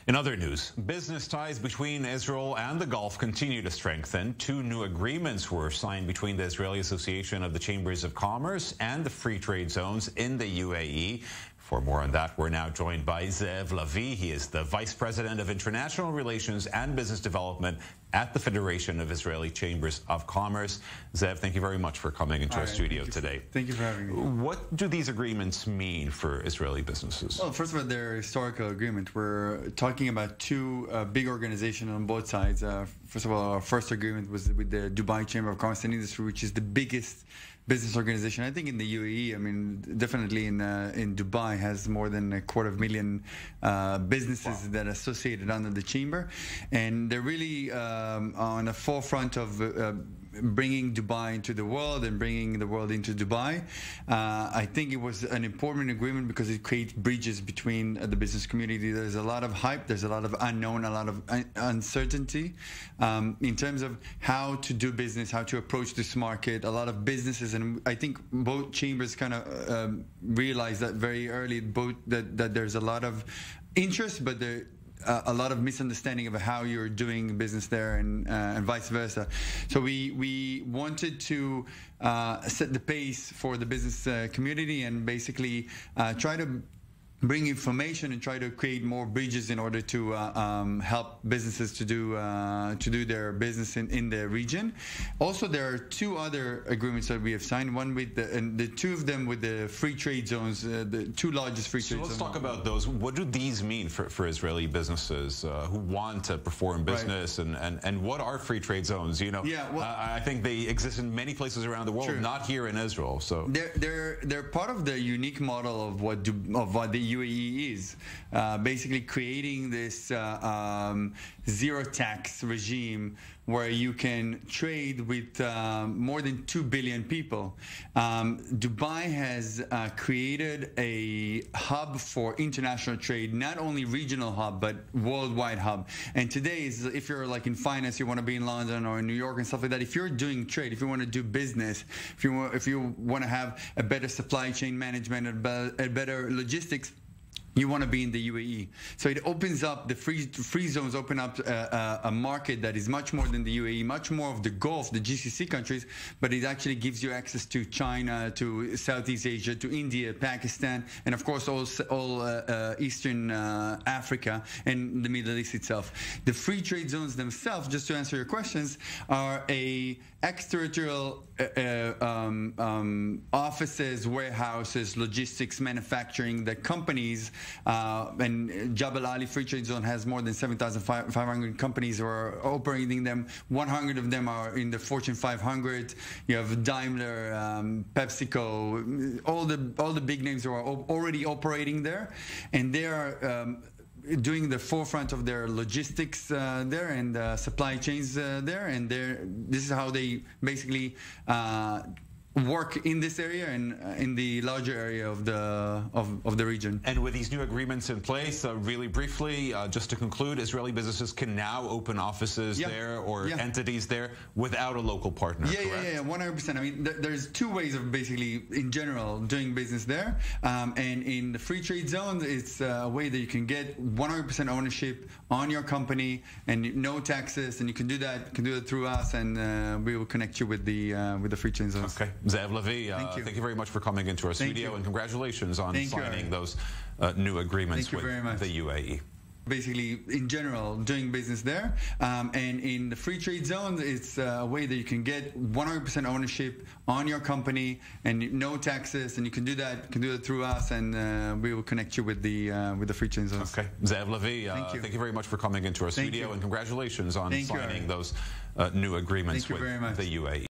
In other news, business ties between Israel and the Gulf continue to strengthen. Two new agreements were signed between the Israeli Association of the Chambers of Commerce and the Free Trade Zones in the UAE. For more on that, we're now joined by Lebיא. He is the Vice President of International Relations and Business Development at the Federation of Israeli Chambers of Commerce. Zev, thank you very much for coming into our studio today. Thank you for having me. What do these agreements mean for Israeli businesses? Well, first of all, they're a historical agreement. We're talking about two big organizations on both sides. First of all, our first agreement was with the Dubai Chamber of Commerce and Industry, which is the biggest business organization, I think, in the UAE. I mean, definitely in Dubai has more than 250,000 businesses that are associated under the chamber, and they're really on the forefront of bringing Dubai into the world and bringing the world into Dubai. I think it was an important agreement because it creates bridges between the business community. There's a lot of hype, there's a lot of unknown, a lot of uncertainty in terms of how to do business, how to approach this market. A lot of businesses, and I think both chambers kind of realized that very early, both that there's a lot of interest, but a lot of misunderstanding of how you're doing business there, and vice versa. So we wanted to set the pace for the business community and basically try to bring information and try to create more bridges in order to help businesses to do their business in the region. Also, there are two other agreements that we have signed. One with the two of them with the free trade zones, the two largest free trade zones. Let's talk about those. What do these mean for Israeli businesses who want to perform business, and what are free trade zones? You know, yeah, well, I think they exist in many places around the world, sure, not here in Israel. So they're part of the unique model of what the UAE is, basically creating this zero tax regime where you can trade with more than 2 billion people. Dubai has created a hub for international trade, not only regional hub, but worldwide hub. And today, if you're like in finance, you want to be in London or in New York and stuff like that, if you're doing trade, if you want to do business, if you want to have a better supply chain management and better logistics, you want to be in the UAE. So it opens up, the free zones open up a market that is much more than the UAE, much more of the Gulf, the GCC countries, but it actually gives you access to China, to Southeast Asia, to India, Pakistan, and of course all Eastern Africa and the Middle East itself. The free trade zones themselves, just to answer your questions, are a extraterritorial offices, warehouses, logistics, manufacturing, the companies, and Jebel Ali Free Trade Zone has more than 7,500 companies who are operating them. 100 of them are in the Fortune 500. You have Daimler, PepsiCo, all the big names who are already operating there, and they are doing the forefront of their logistics there and supply chains there, and this is how they basically work in this area and in the larger area of the region. And with these new agreements in place, really briefly, just to conclude, Israeli businesses can now open offices there or entities there without a local partner, correct? Yeah, 100%. I mean, there's two ways of basically, in general, doing business there. And in the free trade zones, it's a way that you can get 100% ownership on your company and no taxes, and you can do that through us, and we will connect you with the free trade zones. Okay. Lebיא, thank you very much for coming into our studio, and congratulations on signing those new agreements with the UAE. Basically, in general, doing business there. And in the free trade zones, it's a way that you can get 100% ownership on your company and no taxes, and you can do that through us, and we will connect you with the free trade zones. Okay. Lebיא, thank you very much for coming into our studio, and congratulations on signing those new agreements with the UAE.